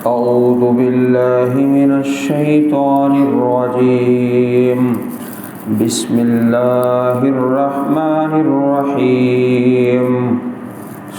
أعوذ بالله من الشيطان الرجيم بسم الله الرحمن الرحيم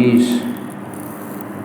20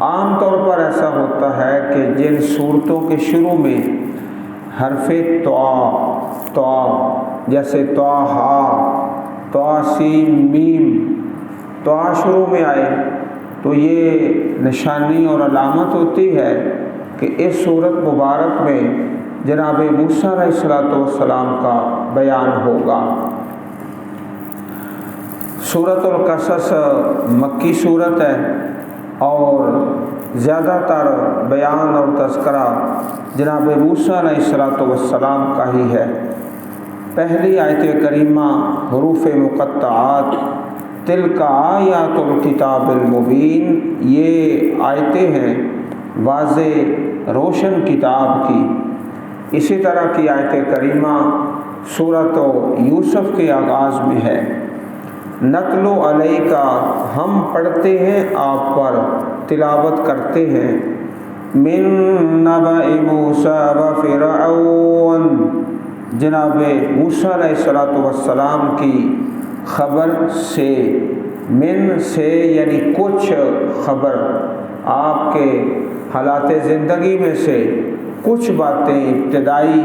عام طور پر ایسا ہوتا ہے کہ جن صورتوں کے شروع میں حرف طا جیسے طٰہٰ، طاسین میم، طا شروع میں آئے تو یہ نشانی اور علامت ہوتی ہے کہ اس صورت مبارک میں جناب موسیٰ علیہ السلام کا بیان ہوگا۔ سورۃ القصص مکی صورت ہے اور زیادہ تر بیان اور تذکرہ جناب موسیٰ علیہ السلام کا ہی ہے۔ پہلی آیت کریمہ حروف مقطعات تلک آیات الکتاب المبین، یہ آیتیں ہیں واضح روشن کتاب کی۔ اسی طرح کی آیت کریمہ سورۃ یوسف کے آغاز میں ہے، نتلو علیک، ہم پڑھتے ہیں آپ پر، تلاوت کرتے ہیں، من نبأ موسیٰ و فرعون، جناب موسیٰ علیہ السلام کی خبر سے، من سے یعنی کچھ خبر، آپ کے حالات زندگی میں سے کچھ باتیں ابتدائی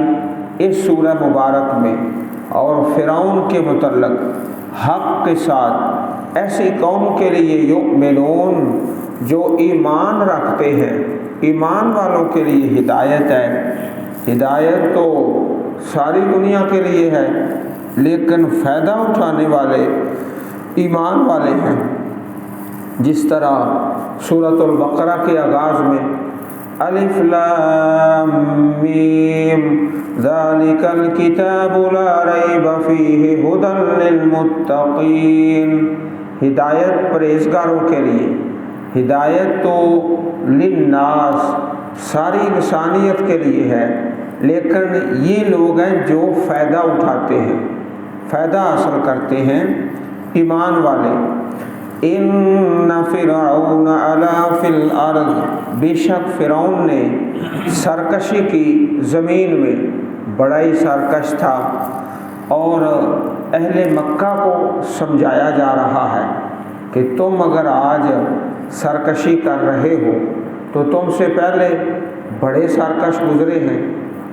اس سورہ مبارک میں، اور فرعون کے متعلق حق کے ساتھ ایسی قوم کے لیے یؤمنون جو ایمان رکھتے ہیں، ایمان والوں کے لیے ہدایت ہے۔ ہدایت تو ساری دنیا کے لیے ہے لیکن فائدہ اٹھانے والے ایمان والے ہیں، جس طرح سورۃ البقرہ کے آغاز میں الف لام میم ذالک الکتاب لا ریب فیہ ھدی للمتقین، ہدایت پرہیزگاروں کے لیے، ہدایت تو للناس ساری انسانیت کے لیے ہے، لیکن یہ لوگ ہیں جو فائدہ اٹھاتے ہیں، فائدہ حاصل کرتے ہیں، ایمان والے۔ ان فرعون علا فی الارض، بے شک فرعون نے سرکشی کی زمین میں، بڑا ہی سرکش تھا، اور اہل مکہ کو سمجھایا جا رہا ہے کہ تم اگر آج سرکشی کر رہے ہو تو تم سے پہلے بڑے سرکش گزرے ہیں،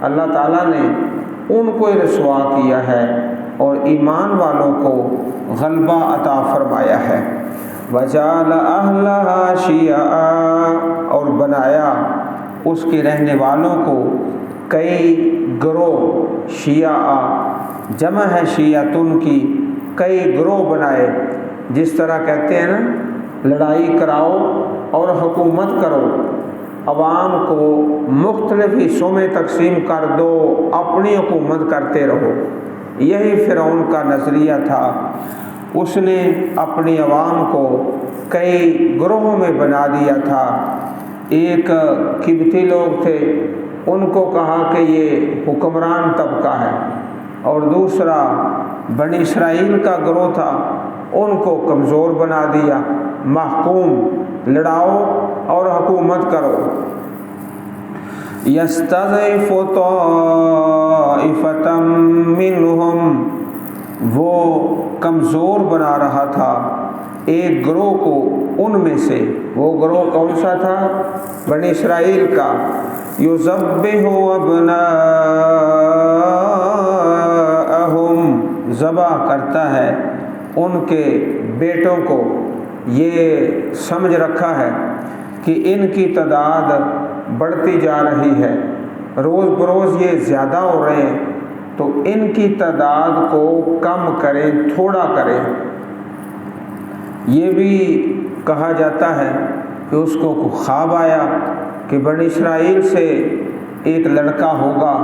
اللہ تعالیٰ نے ان کو رسوا کیا ہے اور ایمان والوں کو غلبہ عطا فرمایا ہے۔ وَجَعَلَ أَهْلَهَا شِيَعًا، اور بنایا اس کے رہنے والوں کو کئی گروہ، شیعہ جمع ہے شیعتن کی، کئی گروہ بنائے، جس طرح کہتے ہیں نا لڑائی کراؤ اور حکومت کرو، عوام کو مختلف حصوں میں تقسیم کر دو، اپنی حکومت کرتے رہو، یہی فرعون کا نظریہ تھا۔ اس نے اپنی عوام کو کئی گروہوں میں بنا دیا تھا۔ ایک قبطی لوگ تھے، ان کو کہا کہ یہ حکمران طبقہ ہے، اور دوسرا بنی اسرائیل کا گروہ تھا، ان کو کمزور بنا دیا، محکوم، لڑاؤ اور حکومت کرو۔ یستضعف طائفة منہم، وہ کمزور بنا رہا تھا ایک گروہ کو ان میں سے، وہ گروہ کون سا تھا؟ بنی اسرائیل کا۔ یذبح ابناءہم، ذبح کرتا ہے ان کے بیٹوں کو، یہ سمجھ رکھا ہے کہ ان کی تعداد بڑھتی جا رہی ہے، روز بروز یہ زیادہ ہو رہے ہیں، تو ان کی تعداد کو کم کریں، تھوڑا کریں۔ یہ بھی کہا جاتا ہے کہ اس کو خواب آیا کہ بنی اسرائیل سے ایک لڑکا ہوگا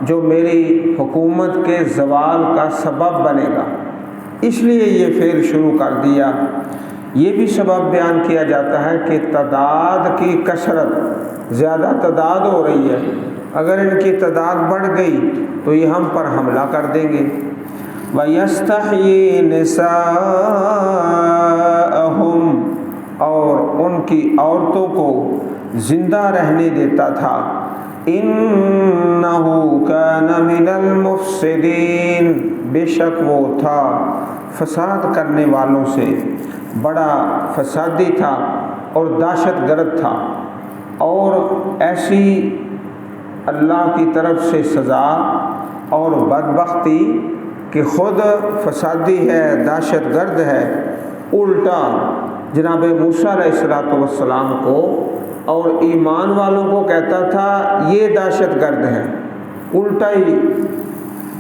جو میری حکومت کے زوال کا سبب بنے گا، اس لیے یہ فعل شروع کر دیا۔ یہ بھی سبب بیان کیا جاتا ہے کہ تعداد کی کثرت، زیادہ تعداد ہو رہی ہے، اگر ان کی تعداد بڑھ گئی تو یہ ہم پر حملہ کر دیں گے۔ وَيَسْتَحْيِي نِسَاءَهُمْ، اور ان کی عورتوں کو زندہ رہنے دیتا تھا۔ إِنَّهُ كَانَ مِنَ الْمُفْسِدِينَ، بے شک وہ تھا فساد کرنے والوں سے، بڑا فسادی تھا، اور دہشت گرد تھا، اور ایسی اللہ کی طرف سے سزا اور بدبختی کہ خود فسادی ہے، دہشت گرد ہے، الٹا جناب موسیٰ علیہ السلام کو اور ایمان والوں کو کہتا تھا یہ دہشت گرد ہے، الٹا ہی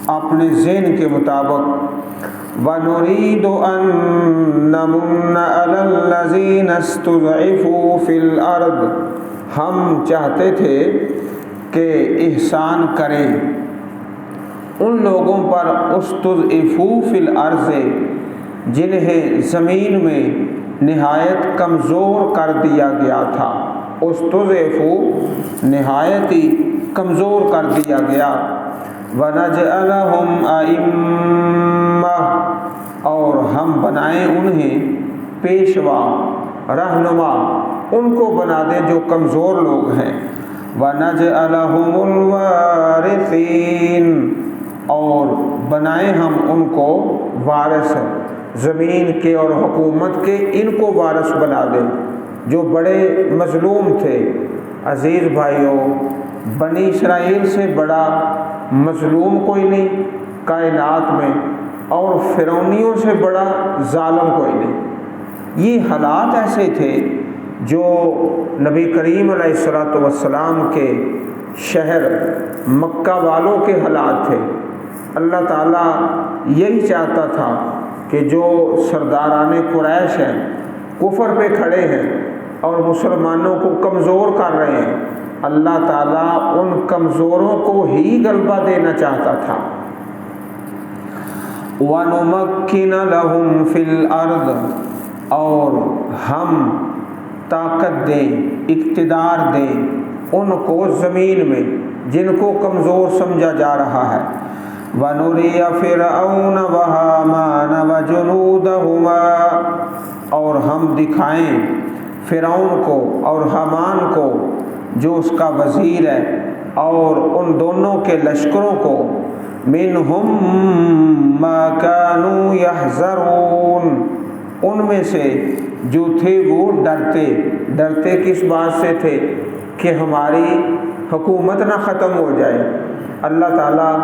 اپنے ذہن کے مطابق وَنُرِيدُ أَن نَّمُنَّ عَلَى الَّذِينَ اسْتُضْعِفُوا فِي الْأَرْضِ، ہم چاہتے تھے کہ احسان کریں ان لوگوں پر استضعفوا فی الارض جنہیں زمین میں نہایت کمزور کر دیا گیا تھا، استضعفوا نہایت ہی کمزور کر دیا گیا، وَنَجْعَلَهُمْ أَئِمَّةً اور ہم بنائیں انہیں پیشوا رہنما، ان کو بنا دیں جو کمزور لوگ ہیں، وَنَجْعَلَهُمُ الْوَارِثِينَ اور بنائیں ہم ان کو وارث زمین کے اور حکومت کے، ان کو وارث بنا دیں جو بڑے مظلوم تھے۔ عزیز بھائیوں، بنی اسرائیل سے بڑا مظلوم کوئی نہیں کائنات میں، اور فرعونیوں سے بڑا ظالم کوئی نہیں۔ یہ حالات ایسے تھے جو نبی کریم علیہ السلام کے شہر مکہ والوں کے حالات تھے۔ اللہ تعالیٰ یہی چاہتا تھا کہ جو سرداران قریش ہیں، کفر پہ کھڑے ہیں اور مسلمانوں کو کمزور کر رہے ہیں، اللہ تعالیٰ ان کمزوروں کو ہی غلبہ دینا چاہتا تھا۔ وَنُمَكِّنَ لَهُمْ فِي الْأَرْضِ اور ہم طاقت دیں، اقتدار دیں ان کو زمین میں جن کو کمزور سمجھا جا رہا ہے۔ وَنُرِيَ فِرْعَوْنَ وَهَامَانَ وَجُنُودَهُمَا اور ہم دکھائیں فرعون کو اور حامان کو جو اس کا وزیر ہے، اور ان دونوں کے لشکروں کو، مِنْهُمْ مَا كَانُوا يَحْذَرُونَ ان میں سے جو تھے وہ ڈرتے کس بات سے تھے کہ ہماری حکومت نہ ختم ہو جائے۔ اللہ تعالیٰ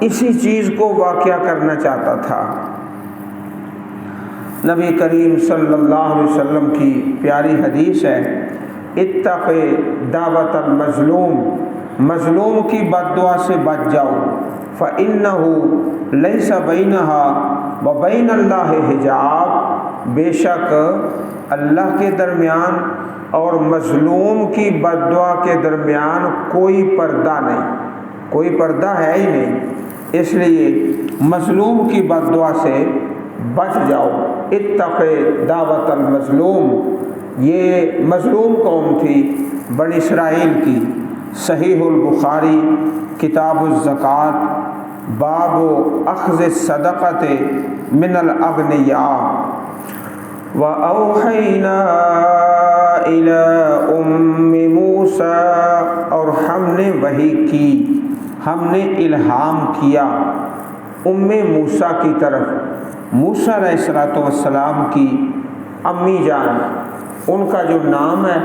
اسی چیز کو واقعہ کرنا چاہتا تھا۔ نبی کریم صلی اللہ علیہ وسلم کی پیاری حدیث ہے، اتق دعوت المظلوم، مظلوم کی بد دعا سے بچ جاؤ، فإنہ لیس بینہا وبین اللہ حجاب، بے شک اللہ کے درمیان اور مظلوم کی بد دعا کے درمیان کوئی پردہ نہیں، کوئی پردہ ہے ہی نہیں، اس لیے مظلوم کی بد دعا سے بچ جاؤ۔ اتق دعوت المظلوم، یہ مظلوم قوم تھی بنی اسرائیل کی۔ صحیح البخاری کتاب الزکوٰۃ باب اخذ الصدقۃ من الاغنیاء۔ وَأَوْحَيْنَا إِلَىٰ أُمِّ مُوسَىٰ اور ہم نے وحی کی، ہم نے الہام کیا موسیٰ کی طرف، موسیٰ علیہ السلام کی امی جان، ان کا جو نام ہے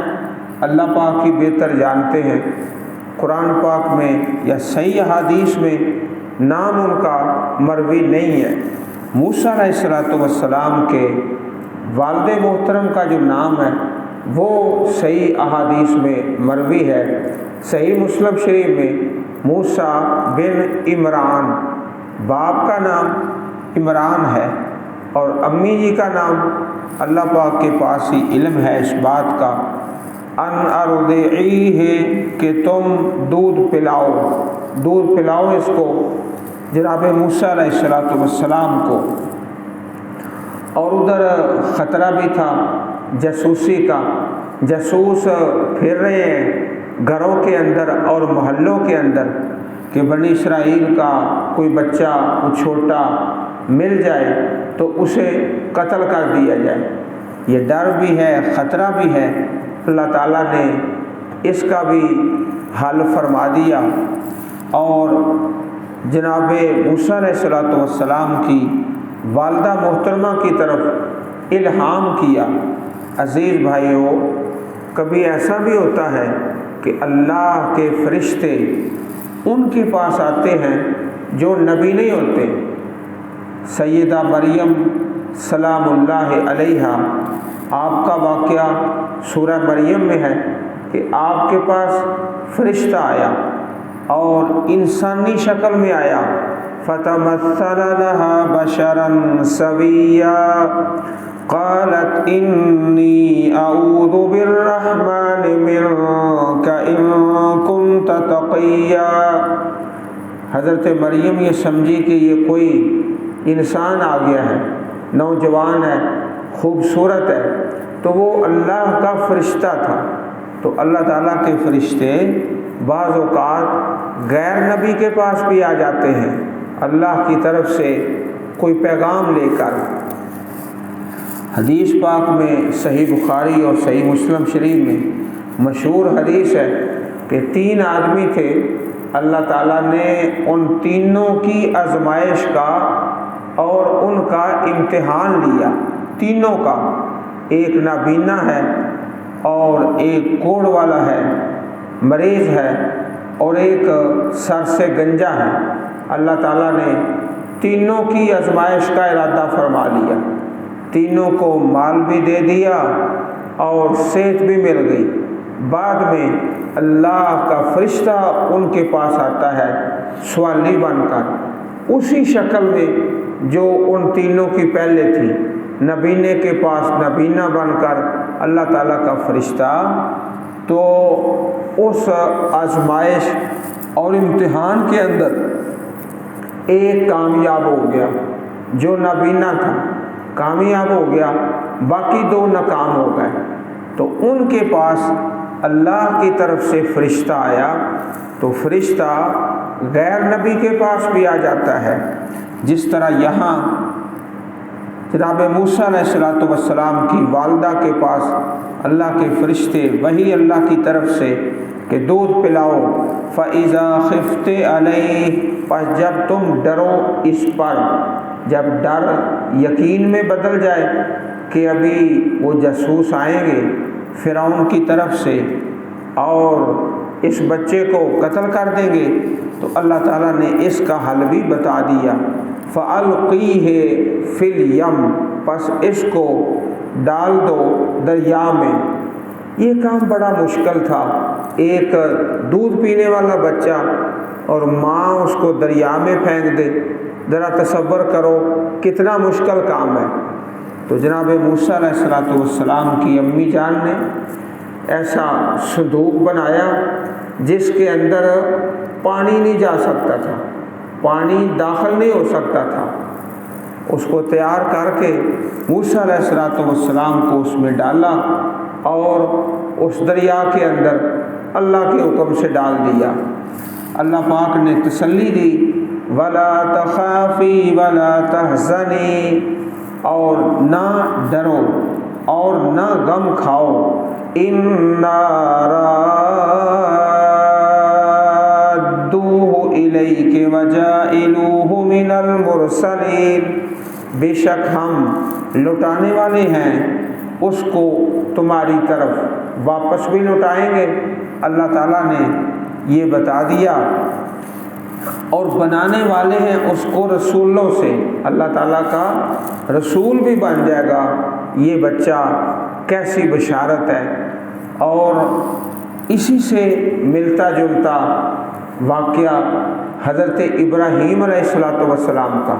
اللہ پاک کی بہتر جانتے ہیں، قرآن پاک میں یا صحیح حدیث میں نام ان کا مروی نہیں ہے۔ موسیٰ علیہ السلام کے والد محترم کا جو نام ہے وہ صحیح احادیث میں مروی ہے۔ صحیح مسلم شریف میں موسیٰ بن عمران، باپ کا نام عمران ہے اور امی جی کا نام، اللہ پاک کے پاس ہی علم ہے اس بات کا، ان ارضعیہ کہ تم دودھ پلاؤ اس کو، جناب موسیٰ علیہ السلام کو۔ اور ادھر خطرہ بھی تھا جاسوسی کا، جاسوس پھر رہے ہیں گھروں کے اندر اور محلوں کے اندر کہ بنی اسرائیل کا کوئی بچہ کوئی چھوٹا مل جائے تو اسے قتل کر دیا جائے۔ یہ ڈر بھی ہے، خطرہ بھی ہے، اللہ تعالیٰ نے اس کا بھی حل فرما دیا اور جناب موسیٰ علیہ السلام کی والدہ محترمہ کی طرف الہام کیا۔ عزیز بھائیوں، کبھی ایسا بھی ہوتا ہے کہ اللہ کے فرشتے ان کے پاس آتے ہیں جو نبی نہیں ہوتے۔ سیدہ مریم سلام اللہ علیہا، آپ کا واقعہ سورہ مریم میں ہے کہ آپ کے پاس فرشتہ آیا اور انسانی شکل میں آیا، فتمثل لها بشرا سویا قالت انی اعوذ بالرحمن منک ان کنت تقیا۔ حضرت مریم یہ سمجھی کہ یہ کوئی انسان آ گیا ہے، نوجوان ہے، خوبصورت ہے، تو وہ اللہ کا فرشتہ تھا۔ تو اللہ تعالیٰ کے فرشتے بعض اوقات غیر نبی کے پاس بھی آ جاتے ہیں اللہ کی طرف سے کوئی پیغام لے کر۔ حدیث پاک میں صحیح بخاری اور صحیح مسلم شریف میں مشہور حدیث ہے کہ 3 آدمی تھے، اللہ تعالیٰ نے ان تینوں کی آزمائش کا اور ان کا امتحان لیا، تینوں کا۔ ایک نابینا ہے اور ایک کوڑ والا ہے، مریض ہے، اور ایک سر سے گنجا ہے۔ اللہ تعالیٰ نے تینوں کی آزمائش کا ارادہ فرما لیا، تینوں کو مال بھی دے دیا اور صحت بھی مل گئی۔ بعد میں اللہ کا فرشتہ ان کے پاس آتا ہے سوالی بن کر، اسی شکل میں جو ان تینوں کی پہلے تھی، نبینے کے پاس نبینا بن کر اللہ تعالیٰ کا فرشتہ۔ تو اس آزمائش اور امتحان کے اندر ایک کامیاب ہو گیا، جو نابینا تھا کامیاب ہو گیا، باقی 2 ناکام ہو گئے۔ تو ان کے پاس اللہ کی طرف سے فرشتہ آیا، تو فرشتہ غیر نبی کے پاس بھی آ جاتا ہے، جس طرح یہاں جناب موسیٰ علیہ السلام کی والدہ کے پاس اللہ کے فرشتے وہی اللہ کی طرف سے کہ دودھ پلاؤ، فَإِذَا خِفْتِ عَلَيْهِ، پس جب تم ڈرو اس پر، جب ڈر یقین میں بدل جائے کہ ابھی وہ جاسوس آئیں گے فرعون کی طرف سے اور اس بچے کو قتل کر دیں گے، تو اللہ تعالیٰ نے اس کا حل بھی بتا دیا، فَأَلْقِيهِ فِي الْيَمِّ، پس اس کو ڈال دو دریا میں۔ یہ کام بڑا مشکل تھا، ایک دودھ پینے والا بچہ اور ماں اس کو دریا میں پھینک دے، ذرا تصور کرو کتنا مشکل کام ہے۔ تو جناب موسیٰ علیہ السلام کی امی جان نے ایسا صندوق بنایا جس کے اندر پانی نہیں جا سکتا تھا، پانی داخل نہیں ہو سکتا تھا۔ اس کو تیار کر کے موسیٰ علیہ السلام کو اس میں ڈالا اور اس دریا کے اندر اللہ کے حکم سے ڈال دیا۔ اللہ پاک نے تسلی دی، وَلَا تَخَافِي وَلَا تَحْزَنِي، اور نہ ڈرو اور نہ غم کھاؤ، إِنَّا رَادُّوهُ إِلَيْكِ وَجَاعِلُوهُ مِنَ الْمُرْسَلِينَ، بے شک ہم لوٹانے والے ہیں اس کو تمہاری طرف، واپس بھی لوٹائیں گے۔ اللہ تعالیٰ نے یہ بتا دیا، اور بنانے والے ہیں اس کو رسولوں سے، اللہ تعالیٰ کا رسول بھی بن جائے گا۔ یہ بچہ کیسی بشارت ہے! اور اسی سے ملتا جلتا واقعہ حضرت ابراہیم علیہ السلام کا،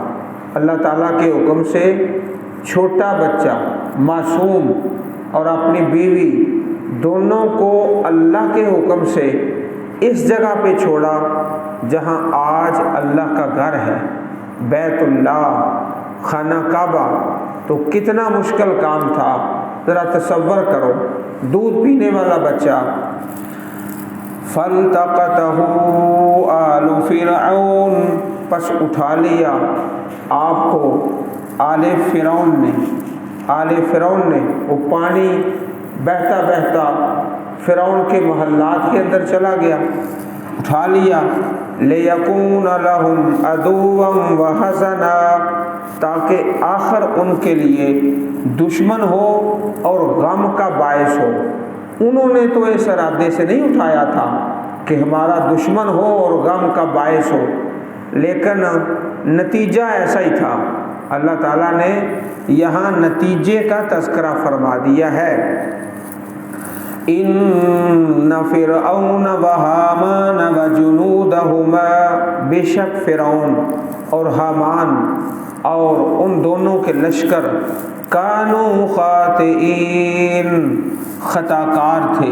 اللہ تعالیٰ کے حکم سے چھوٹا بچہ معصوم اور اپنی بیوی دونوں کو اللہ کے حکم سے اس جگہ پہ چھوڑا جہاں آج اللہ کا گھر ہے، بیت اللہ، خانہ کعبہ۔ تو کتنا مشکل کام تھا، ذرا تصور کرو، دودھ پینے والا بچہ۔ فَالْتَقَطَهُ آلُ فِرْعَوْنَ، پس اٹھا لیا آپ کو آل فرعون نے، وہ پانی بہتا بہتا فرعون کے محلات کے اندر چلا گیا، اٹھا لیا، لِيَكُونَ لَهُمْ عَدُوًّا وَحَزَنًا، تاکہ آخر ان کے لیے دشمن ہو اور غم کا باعث ہو۔ انہوں نے تو اس ارادے سے نہیں اٹھایا تھا کہ ہمارا دشمن ہو اور غم کا باعث ہو، لیکن نتیجہ ایسا ہی تھا۔ اللہ تعالیٰ نے یہاں نتیجے کا تذکرہ فرما دیا ہے، ان فرعون وہامان وجنودہما، بے شک فرعون اور حامان اور ان دونوں کے لشکر، کانوا خاطئین، خطا کار تھے،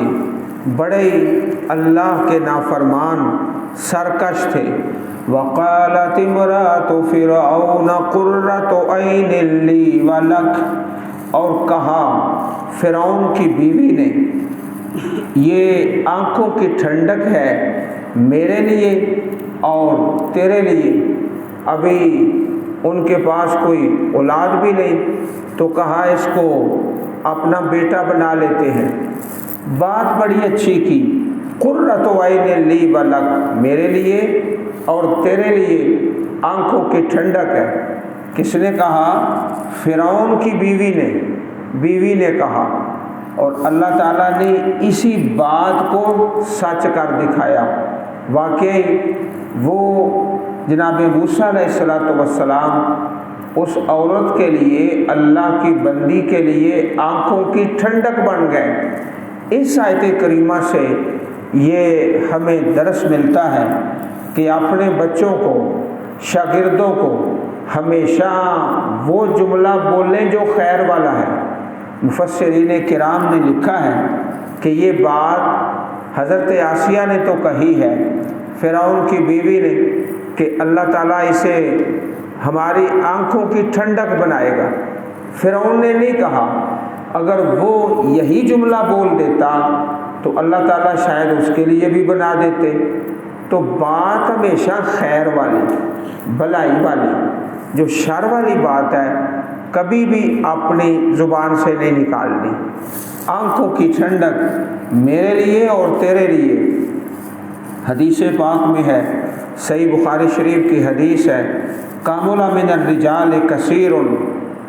بڑے اللہ کے نافرمان سرکش تھے۔ وقالت امرأۃ فرعون قرۃ عین لی ولک، اور کہا فرعون کی بیوی نے یہ آنکھوں کی ٹھنڈک ہے میرے لیے اور تیرے لیے، ابھی ان کے پاس کوئی اولاد بھی نہیں تو کہا اس کو اپنا بیٹا بنا لیتے ہیں۔ بات بڑی اچھی کی، قرۃ عین لی ولک، میرے لیے اور تیرے لیے آنکھوں کی ٹھنڈک ہے۔ کس نے کہا؟ فرعون کی بیوی نے کہا، اور اللہ تعالیٰ نے اسی بات کو سچ کر دکھایا۔ واقعی وہ جناب موسیٰ علیہ السلام اس عورت کے لیے، اللہ کی بندی کے لیے آنکھوں کی ٹھنڈک بن گئے۔ اس آیت کریمہ سے یہ ہمیں درس ملتا ہے کہ اپنے بچوں کو، شاگردوں کو ہمیشہ وہ جملہ بولیں جو خیر والا ہے۔ مفسرین کرام نے لکھا ہے کہ یہ بات حضرت آسیہ نے تو کہی ہے فرعون کی بیوی نے کہ اللہ تعالیٰ اسے ہماری آنکھوں کی ٹھنڈک بنائے گا۔ فرعون نے نہیں کہا، اگر وہ یہی جملہ بول دیتا تو اللہ تعالیٰ شاید اس کے لیے بھی بنا دیتے۔ تو بات ہمیشہ خیر والی، بھلائی والی، جو شر والی بات ہے کبھی بھی اپنی زبان سے نہیں نکالنی۔ آنکھوں کی ٹھنڈک میرے لیے اور تیرے لیے۔ حدیث پاک میں ہے، صحیح بخاری شریف کی حدیث ہے، کامل من الرجال کثیر،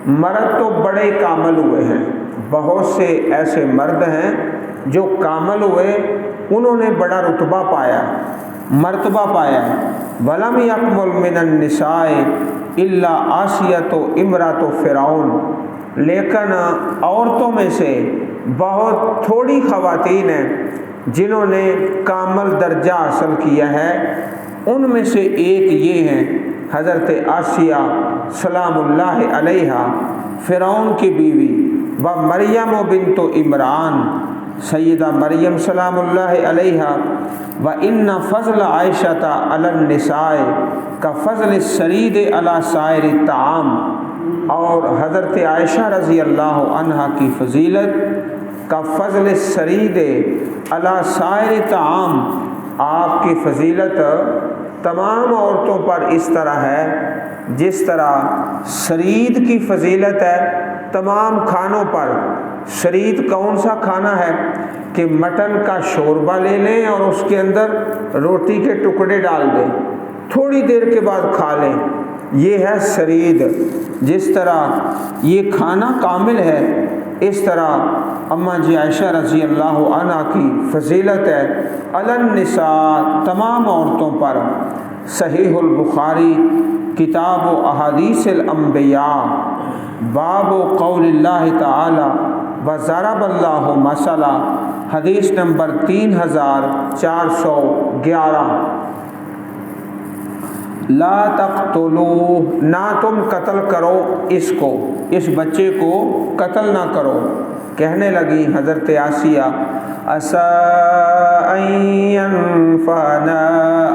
مرد تو بڑے کامل ہوئے ہیں، بہت سے ایسے مرد ہیں جو کامل ہوئے، انہوں نے بڑا رتبہ پایا، مرتبہ پایا۔ ولم یکمل من النساء الا آسیۃ امرأۃ فرعون، لیکن عورتوں میں سے بہت تھوڑی خواتین ہیں جنہوں نے کامل درجہ حاصل کیا ہے۔ ان میں سے ایک یہ ہیں حضرت آسیہ سلام اللہ علیہا، فرعون کی بیوی، و مریم بنت عمران، سیدہ مریم سلام اللہ علیہا، و ان فضل عائشۃ علی النساء کا فضل السرید علی سائر الطعام، اور حضرت عائشہ رضی اللہ عنہا کی فضیلت کا فضل السرید علی سائر الطعام، آپ کی فضیلت تمام عورتوں پر اس طرح ہے جس طرح سرید کی فضیلت ہے تمام کھانوں پر۔ سرید کون سا کھانا ہے کہ مٹن کا شوربہ لے لیں اور اس کے اندر روٹی کے ٹکڑے ڈال دیں، تھوڑی دیر کے بعد کھا لیں، یہ ہے سرید۔ جس طرح یہ کھانا کامل ہے، اس طرح اماں جی عائشہ رضی اللہ عنہ کی فضیلت ہے علی النساء، تمام عورتوں پر۔ صحیح البخاری کتاب و احادیث الانبیاء، باب قول اللہ تعالی وضرب اللہ مثلا، حدیث نمبر 3411، لا تقتلوہ، نہ تم قتل کرو اس کو، اس بچے کو قتل نہ کرو۔ کہنے لگی حضرت آسیہ، عسیٰ ان ینفعنا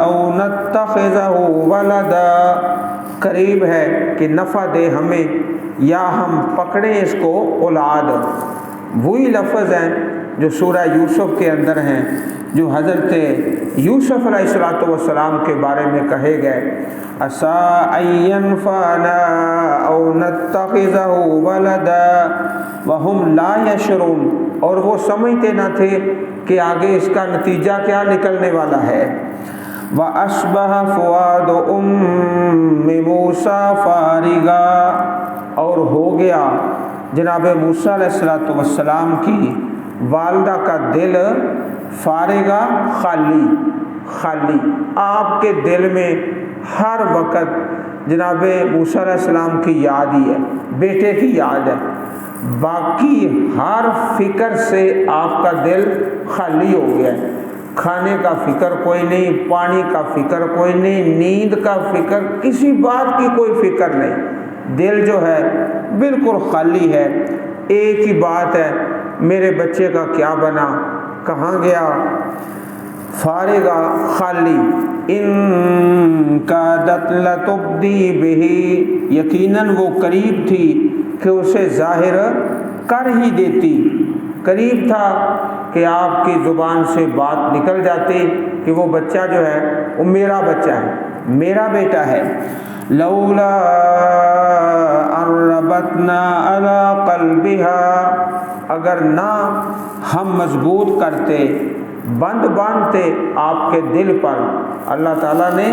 او نتخذہ ولدا، قریب ہے کہ نفع دے ہمیں یا ہم پکڑیں اس کو اولاد۔ وہی لفظ ہیں جو سورہ یوسف کے اندر ہیں، جو حضرت یوسف علیہ السلام کے بارے میں کہے گئے، عسیٰ ان ینفعنا او نتخذہ ولدا وہم لا یشعرون، اور وہ سمجھتے نہ تھے کہ آگے اس کا نتیجہ کیا نکلنے والا ہے۔ وَأَصْبَحَ فُؤَادُ أُمِّ مُوسَىٰ فَارِغًا، اور ہو گیا جناب موسیٰ علیہ السلام کی والدہ کا دل فارغہ خالی، آپ کے دل میں ہر وقت جناب موسیٰ علیہ السلام کی یاد ہی ہے، بیٹے کی یاد ہے، باقی ہر فکر سے آپ کا دل خالی ہو گیا ہے۔ کھانے کا فکر کوئی نہیں، پانی کا فکر کوئی نہیں، نیند کا فکر، کسی بات کی کوئی فکر نہیں، دل جو ہے بالکل خالی ہے۔ ایک ہی بات ہے، میرے بچے کا کیا بنا، کہاں گیا، فارغہ خالی۔ ان کادت لتبدی بہ، یقیناً وہ قریب تھی کہ اسے ظاہر کر ہی دیتی، قریب تھا کہ آپ کی زبان سے بات نکل جاتی کہ وہ بچہ جو ہے وہ میرا بچہ ہے، میرا بیٹا ہے۔ لولا ان ربطنا علی قلبها، اگر نہ ہم مضبوط کرتے، بند باندھتے آپ کے دل پر، اللہ تعالیٰ نے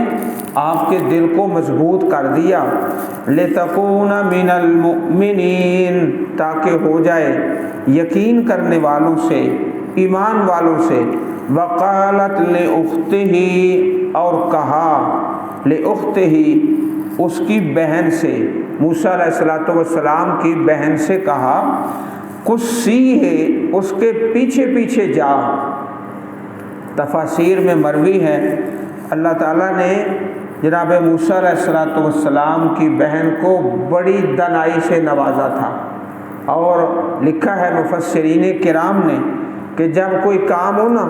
آپ کے دل کو مضبوط کر دیا۔ لتکون من المؤمنین، تاکہ ہو جائے یقین کرنے والوں سے، ایمان والوں سے۔ وقالت لأختہ، اور کہا لأختہ، اس کی بہن سے، موسیٰ علیہ السلام کی بہن سے کہا، قصی ہے، اس کے پیچھے پیچھے جا۔ تفاسیر میں مروی ہے اللہ تعالیٰ نے جناب موسیٰ علیہ السلام کی بہن کو بڑی دانائی سے نوازا تھا، اور لکھا ہے مفسرین کرام نے کہ جب کوئی کام ہو نا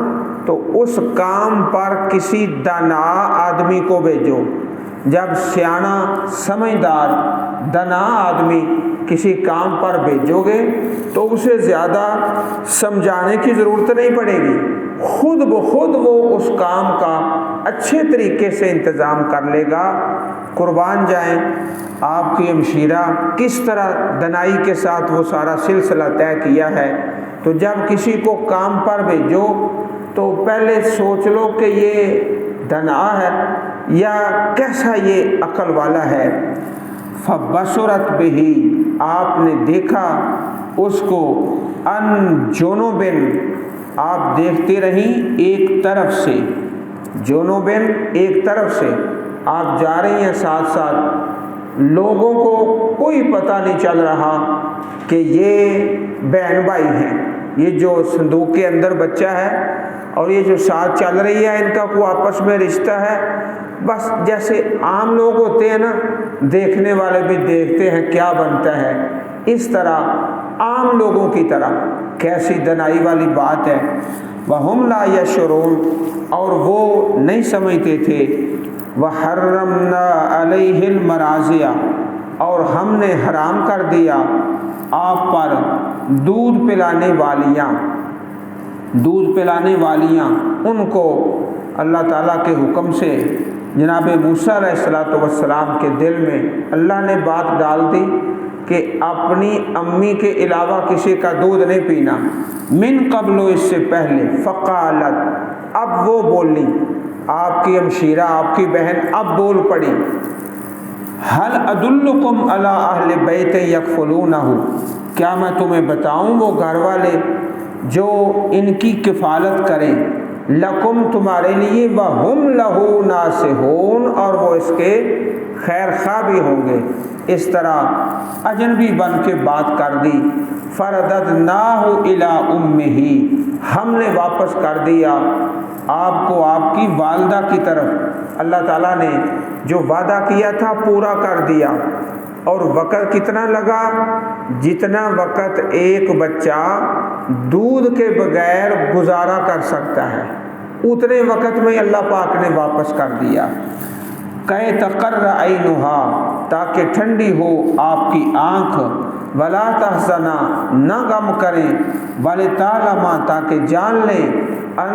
تو اس کام پر کسی دانا آدمی کو بھیجو۔ جب سیانا، سمجھدار، دانا آدمی کسی کام پر بھیجو گے تو اسے زیادہ سمجھانے کی ضرورت نہیں پڑے گی، خود بخود وہ اس کام کا اچھے طریقے سے انتظام کر لے گا۔ قربان جائیں آپ کی ہمشیرہ کس طرح دنائی کے ساتھ وہ سارا سلسلہ طے کیا ہے۔ تو جب کسی کو کام پر بھیجو تو پہلے سوچ لو کہ یہ دنا ہے یا کیسا یہ عقل والا ہے۔ فبصرت بہ، آپ نے دیکھا اس کو، ان جنوبن، آپ دیکھتے رہیں ایک طرف سے، جنوبن ایک طرف سے، آپ جا رہی ہیں ساتھ ساتھ، لوگوں کو کوئی پتہ نہیں چل رہا کہ یہ بہن بھائی ہیں، یہ جو صندوق کے اندر بچہ ہے اور یہ جو ساتھ چل رہی ہے، ان کا کوئی آپس میں رشتہ ہے۔ بس جیسے عام لوگ ہوتے ہیں نا، دیکھنے والے بھی دیکھتے ہیں کیا بنتا ہے، اس طرح عام لوگوں کی طرح، کیسی دنائی والی بات ہے۔ وَهُمْ لَا يَشْعُرُونَ، اور وہ نہیں سمجھتے تھے۔ وَحَرَّمْنَا عَلَيْهِ الْمَرَاضِعَ، اور ہم نے حرام کر دیا آپ پر دودھ پلانے والیاں، دودھ پلانے والیاں، ان کو اللہ تعالیٰ کے حکم سے جناب موسیٰ علیہ السلام کے دل میں اللہ نے بات ڈال دی کہ اپنی امی کے علاوہ کسی کا دودھ نہیں پینا، من قبل، اس سے پہلے، فقالت، اب وہ بولی، آپ کی ہمشیرہ، آپ کی بہن اب بول پڑی، هل ادلکم علی اہل بیت یکفلونہ، کیا میں تمہیں بتاؤں وہ گھر والے جو ان کی کفالت کریں، لکم، تمہارے لیے، وہم لہو ناصحون، اور وہ اس کے خیر خواہ بھی ہوں گے۔ اس طرح اجنبی بن کے بات کر دی۔ فرددناہ الی امہ، ہم نے واپس کر دیا آپ کو آپ کی والدہ کی طرف۔ اللہ تعالیٰ نے جو وعدہ کیا تھا پورا کر دیا۔ اور وقت کتنا لگا؟ جتنا وقت ایک بچہ دودھ کے بغیر گزارا کر سکتا ہے، اتنے وقت میں اللہ پاک نے واپس کر دیا۔ کہ تقر عینہا، تاکہ ٹھنڈی ہو آپ کی آنکھ، ولا تحزنا، نہ غم کریں، ولتعلما، تاکہ جان لیں، ان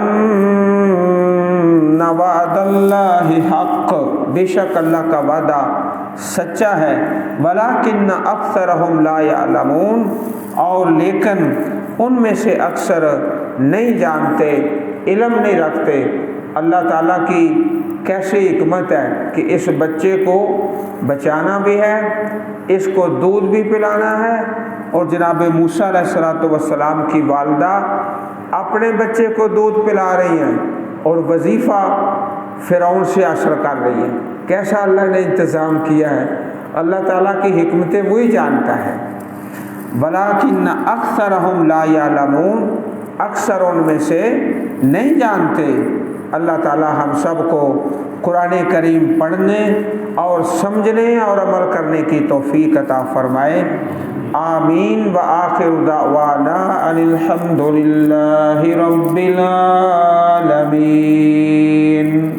وعد اللہ حق، بے شک اللہ کا وعدہ سچا ہے، ولکن اکثرہم لا یعلمون، اور لیکن ان میں سے اکثر نہیں جانتے، علم نہیں رکھتے۔ اللہ تعالیٰ کی کیسی حکمت ہے کہ اس بچے کو بچانا بھی ہے، اس کو دودھ بھی پلانا ہے، اور جناب موسیٰ علیہ السلام کی والدہ اپنے بچے کو دودھ پلا رہی ہیں اور وظیفہ فرعون سے حاصل کر رہی ہیں. کیسا اللہ نے انتظام کیا ہے. اللہ تعالیٰ کی حکمتیں وہی جانتا ہے. وَلَٰكِنَّ أَكْثَرَهُمْ لَا يَعْلَمُونَ, اکثر ان میں سے نہیں جانتے. اللہ تعالیٰ ہم سب کو قرآن کریم پڑھنے اور سمجھنے اور عمل کرنے کی توفیق عطا فرمائے. آمین. وآخر دعوانا ان الحمد للہ رب العالمین.